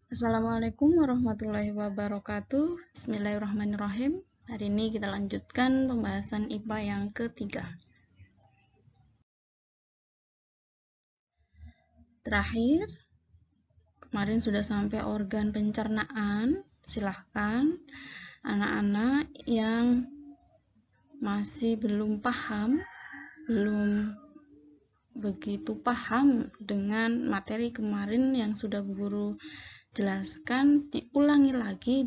Assalamualaikum warahmatullahi wabarakatuh. Bismillahirrahmanirrahim. Hari ini kita lanjutkan pembahasan IPA yang ketiga. Terakhir, kemarin sudah sampai organ pencernaan. Silahkan anak-anak yang masih belum begitu paham dengan materi kemarin yang sudah guru jelaskan, diulangi lagi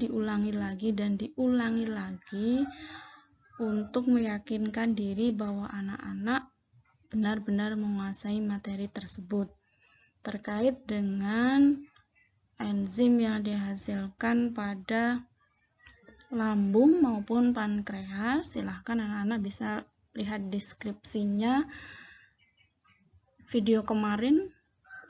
untuk meyakinkan diri bahwa anak-anak benar-benar menguasai materi tersebut. Terkait dengan enzim yang dihasilkan pada lambung maupun pankreas, silahkan anak-anak bisa lihat deskripsinya. Video kemarin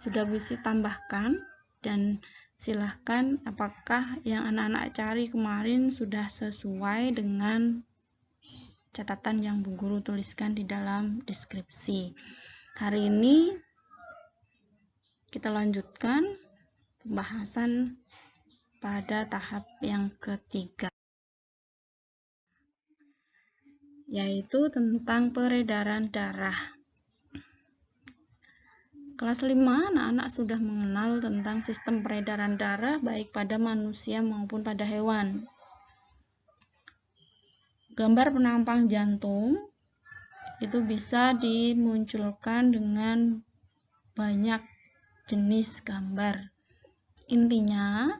sudah bisa tambahkan, dan silahkan apakah yang anak-anak cari kemarin sudah sesuai dengan catatan yang Bu Guru tuliskan di dalam deskripsi. Hari ini kita lanjutkan pembahasan pada tahap yang ketiga, yaitu tentang peredaran darah. Kelas 5, anak-anak sudah mengenal tentang sistem peredaran darah baik pada manusia maupun pada hewan. Gambar penampang jantung itu bisa dimunculkan dengan banyak jenis gambar. Intinya,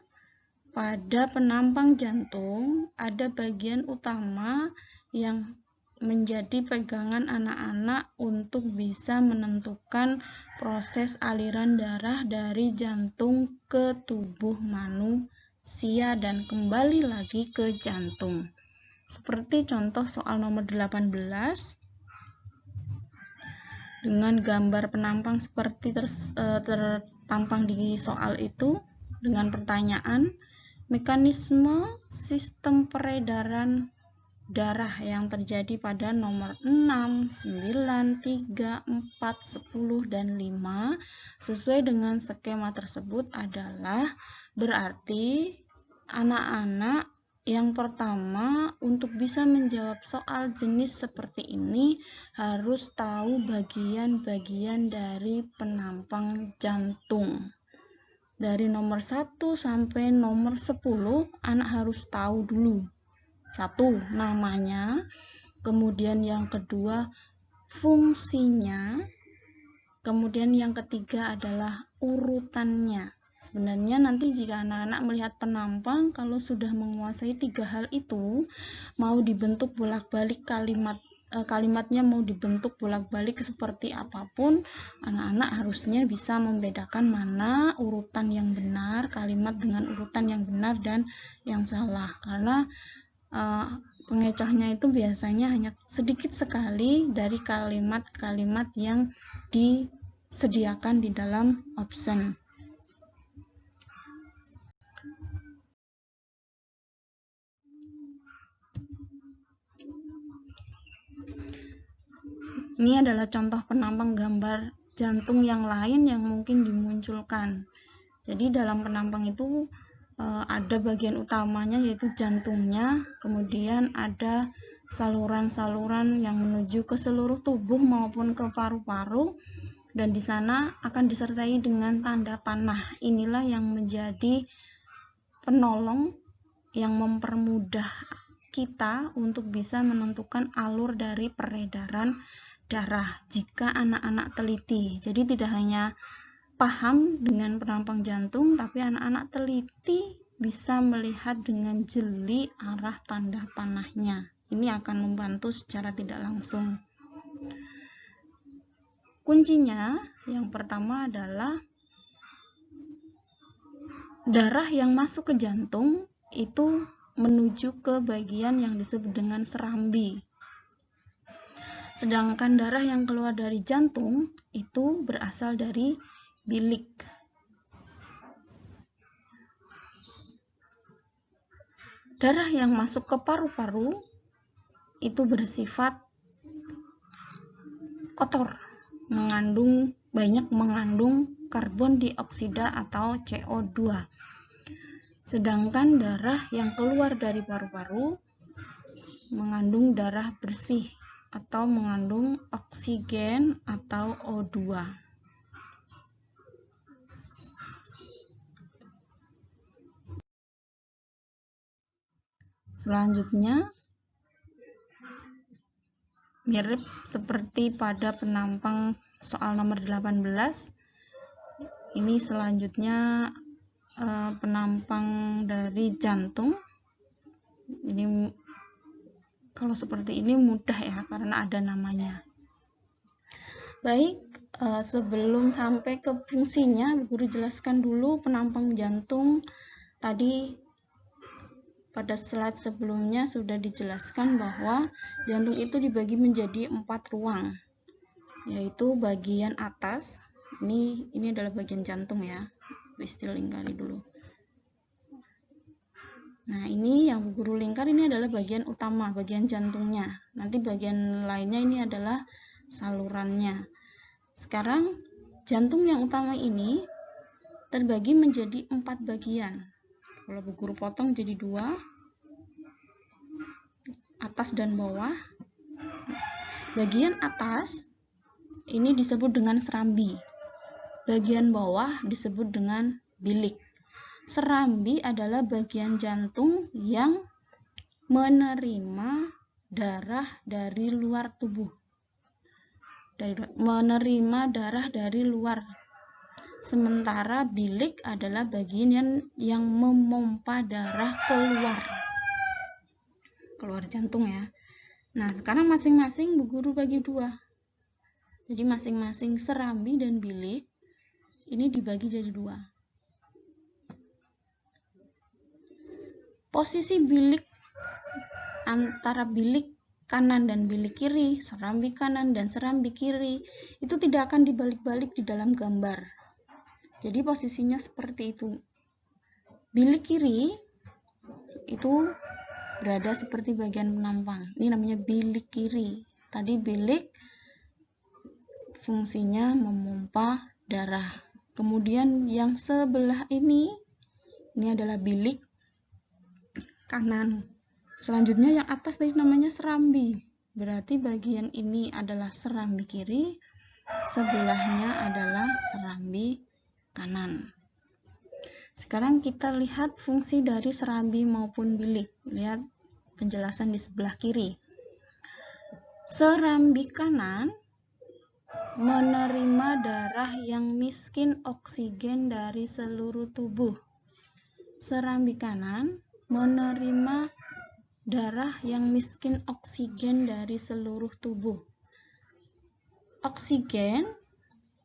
pada penampang jantung ada bagian utama yang menjadi pegangan anak-anak untuk bisa menentukan proses aliran darah dari jantung ke tubuh manusia dan kembali lagi ke jantung. Seperti contoh soal nomor 18 dengan gambar penampang seperti terpampang di soal itu dengan pertanyaan mekanisme sistem peredaran darah yang terjadi pada nomor 6, 9, 3, 4, 10, dan 5 sesuai dengan skema tersebut adalah berarti anak-anak yang pertama untuk bisa menjawab soal jenis seperti ini harus tahu bagian-bagian dari penampang jantung. Dari nomor 1 sampai nomor 10 anak harus tahu dulu. 1, namanya, kemudian yang kedua fungsinya, kemudian yang ketiga adalah urutannya. Sebenarnya nanti jika anak-anak melihat penampang, kalau sudah menguasai 3 hal itu, mau dibentuk bolak-balik kalimatnya mau dibentuk bolak-balik seperti apapun, anak-anak harusnya bisa membedakan mana urutan yang benar, kalimat dengan urutan yang benar dan yang salah. Karena pengecohnya itu biasanya hanya sedikit sekali dari kalimat-kalimat yang disediakan di dalam option. Ini adalah contoh penampang gambar jantung yang lain yang mungkin dimunculkan. Jadi dalam penampang itu ada bagian utamanya yaitu jantungnya, kemudian ada saluran-saluran yang menuju ke seluruh tubuh maupun ke paru-paru, dan di sana akan disertai dengan tanda panah. Inilah yang menjadi penolong yang mempermudah kita untuk bisa menentukan alur dari peredaran darah jika anak-anak teliti. Jadi tidak hanya paham dengan penampang jantung, tapi anak-anak teliti bisa melihat dengan jeli arah tanda panahnya. Ini akan membantu secara tidak langsung. Kuncinya yang pertama adalah darah yang masuk ke jantung itu menuju ke bagian yang disebut dengan serambi. Sedangkan darah yang keluar dari jantung itu berasal dari bilik. Darah yang masuk ke paru-paru itu bersifat kotor, banyak mengandung karbon dioksida atau CO2. Sedangkan darah yang keluar dari paru-paru mengandung darah bersih atau mengandung oksigen atau O2. Selanjutnya, mirip seperti pada penampang soal nomor 18. Ini selanjutnya penampang dari jantung. Ini kalau seperti ini mudah ya, karena ada namanya. Baik, sebelum sampai ke fungsinya, guru jelaskan dulu penampang jantung. Tadi pada slide sebelumnya sudah dijelaskan bahwa jantung itu dibagi menjadi 4 ruang, yaitu bagian atas. Ini adalah bagian jantung ya. Istilah lingkari dulu. Nah, ini yang guru lingkar ini adalah bagian utama, bagian jantungnya. Nanti bagian lainnya ini adalah salurannya. Sekarang jantung yang utama ini terbagi menjadi 4 bagian. Kalau guru potong jadi 2, atas dan bawah. Bagian atas ini disebut dengan serambi. Bagian bawah disebut dengan bilik. Serambi adalah bagian jantung yang menerima darah dari luar tubuh. Menerima darah dari luar. Sementara bilik adalah bagian yang memompa darah keluar jantung ya. Nah, sekarang masing-masing Bu Guru bagi 2. Jadi masing-masing serambi dan bilik ini dibagi jadi 2. Posisi bilik antara bilik kanan dan bilik kiri, serambi kanan dan serambi kiri, itu tidak akan dibalik-balik di dalam gambar. Jadi posisinya seperti itu. Bilik kiri itu berada seperti bagian penampang. Ini namanya bilik kiri. Tadi bilik fungsinya memompa darah. Kemudian yang sebelah ini adalah bilik kanan. Selanjutnya yang atas tadi namanya serambi. Berarti bagian ini adalah serambi kiri, sebelahnya adalah serambi kanan. Sekarang kita lihat fungsi dari serambi maupun bilik. Lihat penjelasan di sebelah kiri. Serambi kanan menerima darah yang miskin oksigen dari seluruh tubuh. Serambi kanan menerima darah yang miskin oksigen dari seluruh tubuh. Oksigen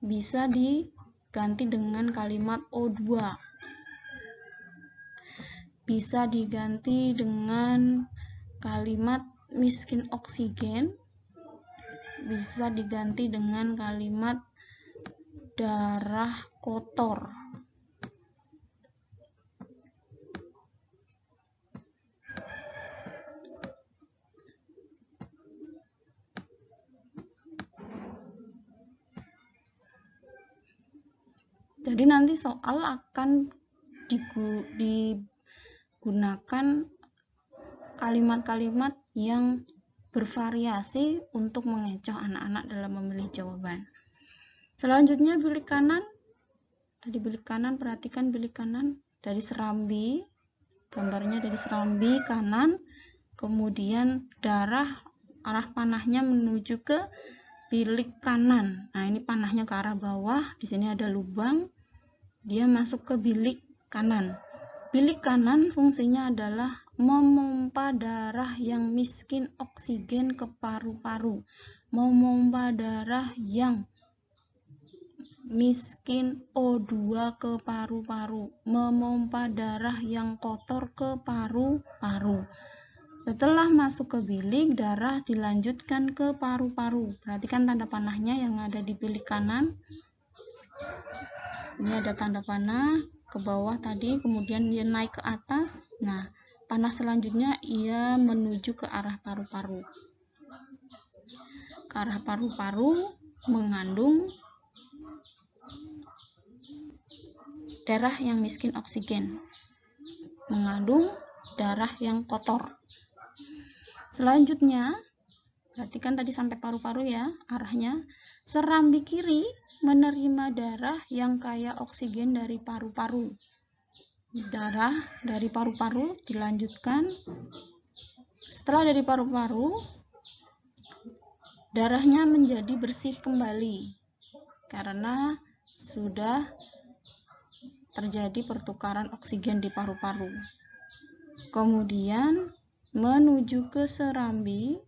bisa diganti dengan kalimat O2. Bisa diganti dengan kalimat miskin oksigen. Bisa diganti dengan kalimat darah kotor. Jadi nanti soal akan digunakan kalimat-kalimat yang bervariasi untuk mengecoh anak-anak dalam memilih jawaban. Selanjutnya bilik kanan. Tadi bilik kanan, perhatikan bilik kanan dari serambi. Gambarnya dari serambi kanan. Kemudian darah arah panahnya menuju ke bilik kanan. Nah, ini panahnya ke arah bawah. Di sini ada lubang. Dia masuk ke bilik kanan. Bilik kanan fungsinya adalah memompa darah yang miskin oksigen ke paru-paru. Memompa darah yang miskin O2 ke paru-paru. Memompa darah yang kotor ke paru-paru. Setelah masuk ke bilik, darah dilanjutkan ke paru-paru. Perhatikan tanda panahnya yang ada di bilik kanan. Ini ada tanda panah ke bawah tadi, kemudian dia naik ke atas. Nah, panah selanjutnya ia menuju ke arah paru-paru. Ke arah paru-paru mengandung darah yang miskin oksigen, mengandung darah yang kotor. Selanjutnya, perhatikan tadi sampai paru-paru ya, arahnya. Serambi kiri menerima darah yang kaya oksigen dari paru-paru. Darah dari paru-paru dilanjutkan. Setelah dari paru-paru, darahnya menjadi bersih kembali karena sudah terjadi pertukaran oksigen di paru-paru. Kemudian menuju ke serambi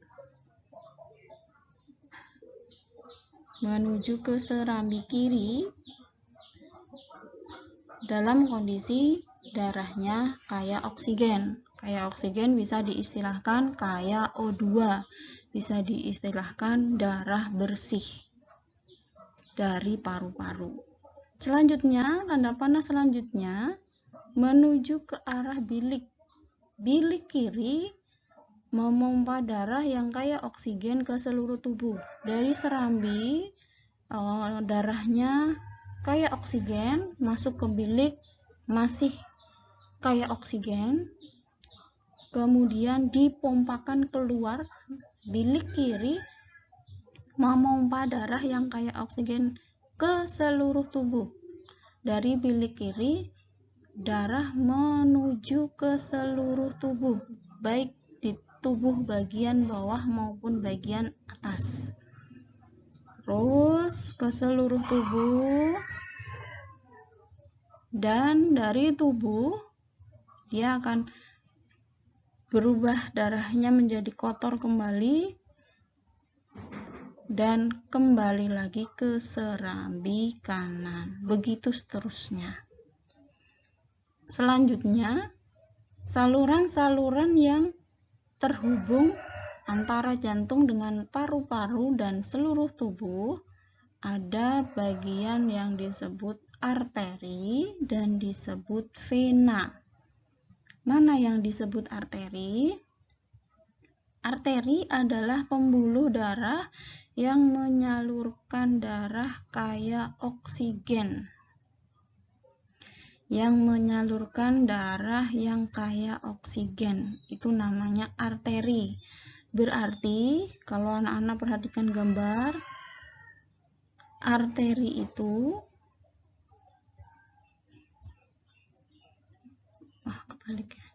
kiri dalam kondisi darahnya kaya oksigen. Kaya oksigen bisa diistilahkan kaya O2, bisa diistilahkan darah bersih dari paru-paru. Selanjutnya, tanda panah selanjutnya menuju ke arah bilik. Bilik kiri memompa darah yang kaya oksigen ke seluruh tubuh. Dari serambi, darahnya kaya oksigen, masuk ke bilik, masih kaya oksigen, kemudian dipompakan keluar. Bilik kiri memompa darah yang kaya oksigen ke seluruh tubuh. Dari bilik kiri, darah menuju ke seluruh tubuh, baik di tubuh bagian bawah maupun bagian atas. Terus ke seluruh tubuh, dan dari tubuh dia akan berubah darahnya menjadi kotor kembali dan kembali lagi ke serambi kanan. Begitu seterusnya. Selanjutnya, saluran-saluran yang terhubung antara jantung dengan paru-paru dan seluruh tubuh, ada bagian yang disebut arteri dan disebut vena. Mana yang disebut arteri? Arteri adalah pembuluh darah yang menyalurkan darah kaya oksigen. Itu namanya arteri. Berarti kalau anak-anak perhatikan gambar, arteri itu kebalik ya.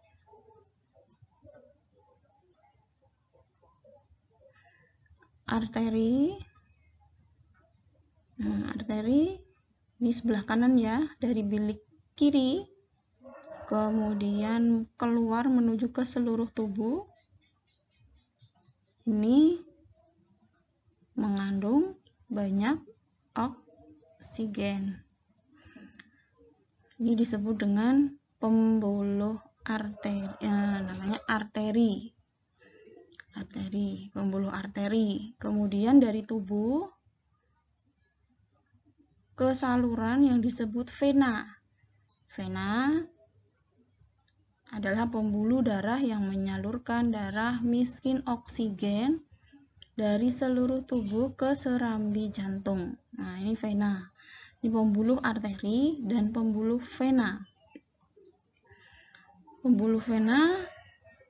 Arteri ini sebelah kanan ya, dari bilik kiri kemudian keluar menuju ke seluruh tubuh. Ini mengandung banyak oksigen. Ini disebut dengan pembuluh arteri, namanya arteri, pembuluh arteri. Kemudian dari tubuh ke saluran yang disebut vena. Vena adalah pembuluh darah yang menyalurkan darah miskin oksigen dari seluruh tubuh ke serambi jantung. Nah, ini vena. Ini pembuluh arteri dan pembuluh vena. Pembuluh vena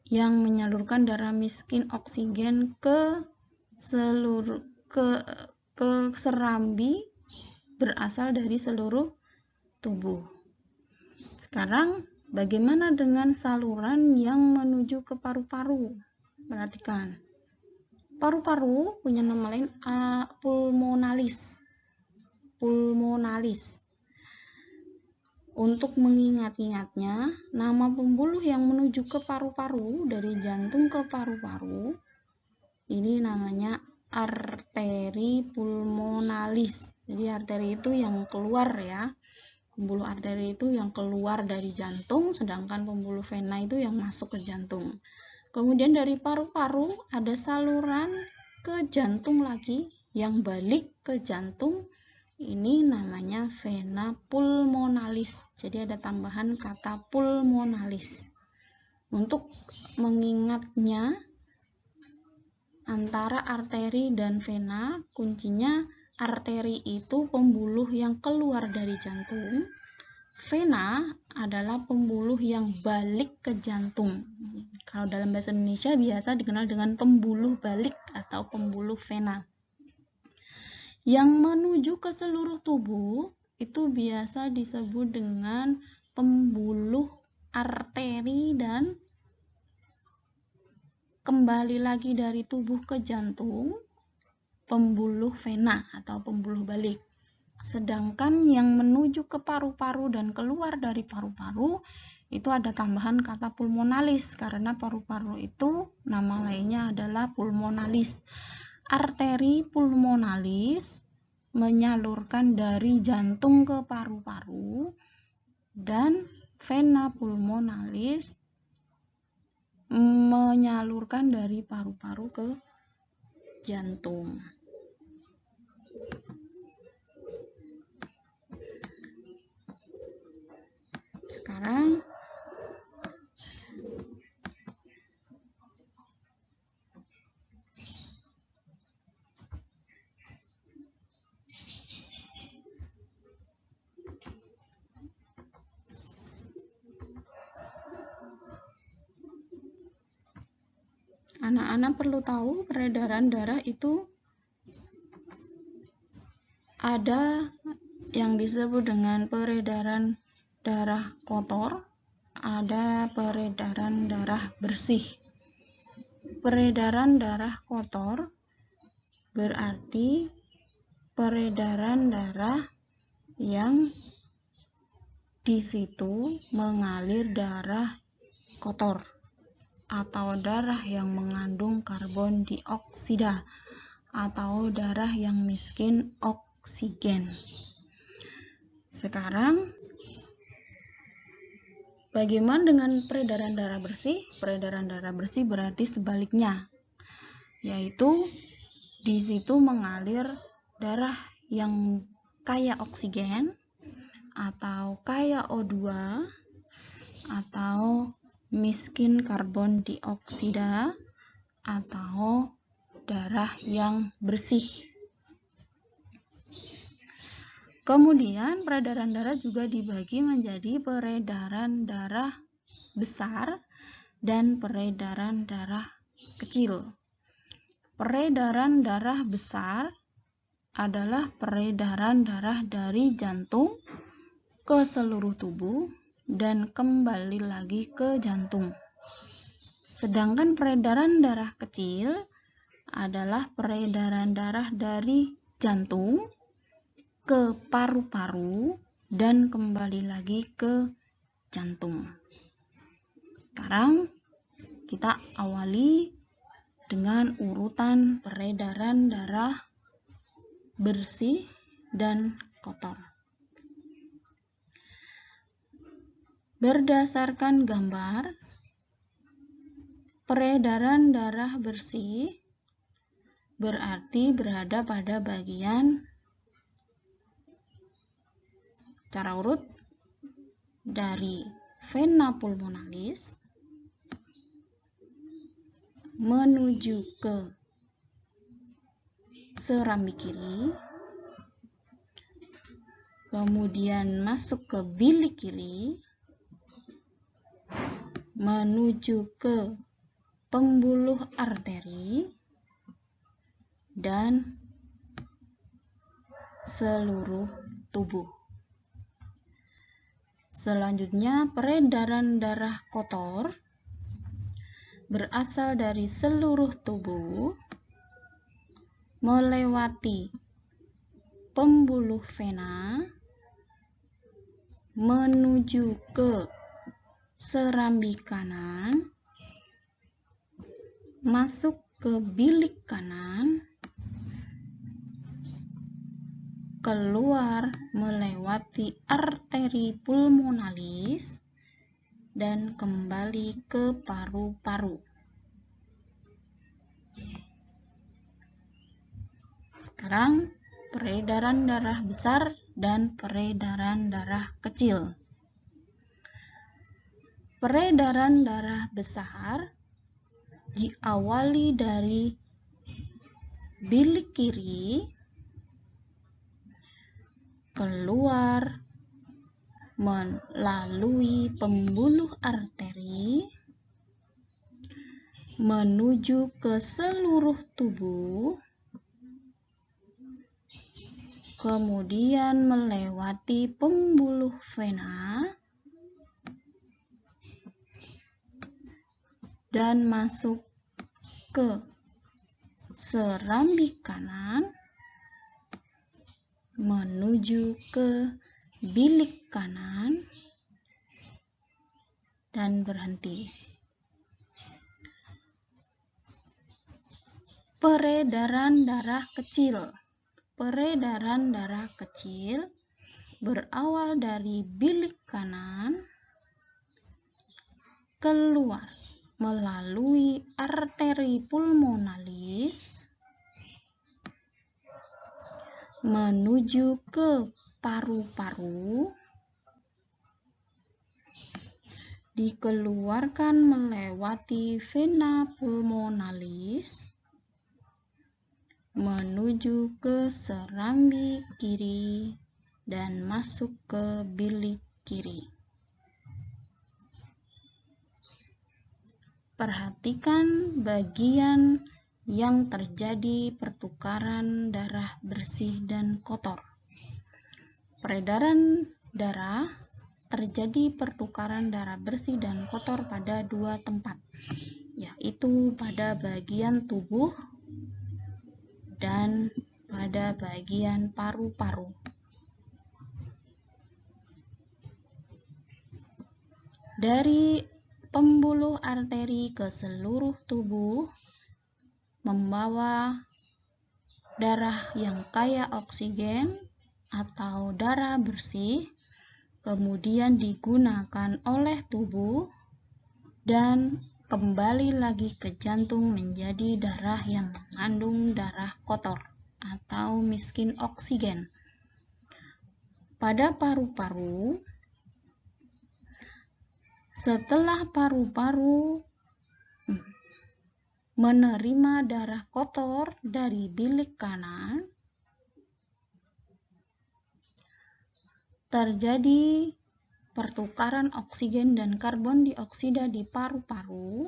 yang menyalurkan darah miskin oksigen ke serambi berasal dari seluruh tubuh. Sekarang bagaimana dengan saluran yang menuju ke paru-paru? Perhatikan. Paru-paru punya nama lain pulmonalis. Untuk mengingat-ingatnya, nama pembuluh yang menuju ke paru-paru dari jantung ke paru-paru ini namanya arteri pulmonalis. Jadi arteri itu yang keluar ya. Pembuluh arteri itu yang keluar dari jantung, sedangkan pembuluh vena itu yang masuk ke jantung. Kemudian dari paru-paru ada saluran ke jantung lagi yang balik ke jantung. Ini namanya vena pulmonalis. Jadi ada tambahan kata pulmonalis. Untuk mengingatnya antara arteri dan vena, kuncinya arteri itu pembuluh yang keluar dari jantung, Vena adalah pembuluh yang balik ke jantung. Kalau dalam bahasa Indonesia biasa dikenal dengan pembuluh balik atau pembuluh vena. Yang menuju ke seluruh tubuh itu biasa disebut dengan pembuluh arteri, dan kembali lagi dari tubuh ke jantung, pembuluh vena atau pembuluh balik. Sedangkan yang menuju ke paru-paru dan keluar dari paru-paru itu ada tambahan kata pulmonalis, karena paru-paru itu nama lainnya adalah pulmonalis. Arteri pulmonalis menyalurkan dari jantung ke paru-paru, dan vena pulmonalis menyalurkan dari paru-paru ke jantung. Sekarang anak-anak perlu tahu peredaran darah itu ada yang disebut dengan peredaran darah kotor, ada peredaran darah bersih. Peredaran darah kotor berarti peredaran darah yang di situ mengalir darah kotor atau darah yang mengandung karbon dioksida atau darah yang miskin oksigen. Sekarang bagaimana dengan peredaran darah bersih? Peredaran darah bersih berarti sebaliknya, yaitu di situ mengalir darah yang kaya oksigen atau kaya O2 atau miskin karbon dioksida atau darah yang bersih. Kemudian peredaran darah juga dibagi menjadi peredaran darah besar dan peredaran darah kecil. Peredaran darah besar adalah peredaran darah dari jantung ke seluruh tubuh dan kembali lagi ke jantung. Sedangkan peredaran darah kecil adalah peredaran darah dari jantung ke paru-paru dan kembali lagi ke jantung. Sekarang kita awali dengan urutan peredaran darah bersih dan kotor. Berdasarkan gambar, peredaran darah bersih berarti berada pada bagian secara urut dari vena pulmonalis menuju ke serambi kiri, kemudian masuk ke bilik kiri, menuju ke pembuluh arteri, dan seluruh tubuh. Selanjutnya, peredaran darah kotor berasal dari seluruh tubuh, melewati pembuluh vena, menuju ke serambi kanan, masuk ke bilik kanan, keluar melewati arteri pulmonalis, dan kembali ke paru-paru. Sekarang peredaran darah besar dan peredaran darah kecil. Peredaran darah besar diawali dari bilik kiri, keluar melalui pembuluh arteri menuju ke seluruh tubuh, kemudian melewati pembuluh vena dan masuk ke serambi kanan menuju ke bilik kanan dan berhenti. Peredaran darah kecil. Peredaran darah kecil berawal dari bilik kanan, keluar melalui arteri pulmonalis menuju ke paru-paru, dikeluarkan melewati vena pulmonalis menuju ke serambi kiri dan masuk ke bilik kiri. Perhatikan bagian yang terjadi pertukaran darah bersih dan kotor. Peredaran darah terjadi pertukaran darah bersih dan kotor pada dua tempat, yaitu pada bagian tubuh dan pada bagian paru-paru. Dari pembuluh arteri ke seluruh tubuh membawa darah yang kaya oksigen atau darah bersih, kemudian digunakan oleh tubuh dan kembali lagi ke jantung menjadi darah yang mengandung darah kotor atau miskin oksigen. Pada paru-paru, setelah paru-paru menerima darah kotor dari bilik kanan, terjadi pertukaran oksigen dan karbon dioksida di paru-paru.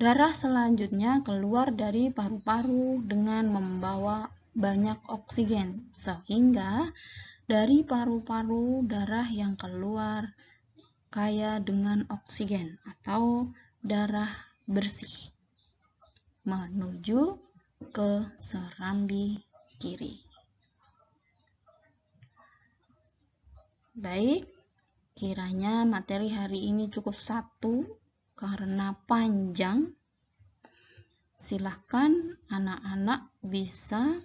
Darah selanjutnya keluar dari paru-paru dengan membawa banyak oksigen, sehingga dari paru-paru darah yang keluar kaya dengan oksigen atau darah bersih menuju ke serambi kiri. Baik, kiranya materi hari ini cukup satu karena panjang. Silahkan anak-anak bisa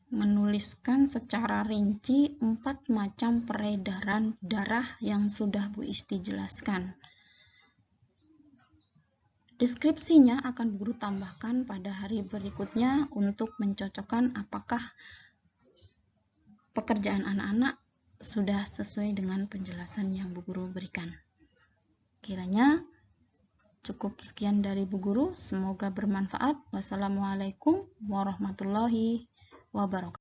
menuliskan secara rinci 4 macam peredaran darah yang sudah Bu Isti jelaskan. Deskripsinya akan Guru tambahkan pada hari berikutnya untuk mencocokkan apakah pekerjaan anak-anak sudah sesuai dengan penjelasan yang Bu Guru berikan. Kiranya cukup sekian dari Bu Guru, semoga bermanfaat. Wassalamualaikum warahmatullahi wabarakatuh.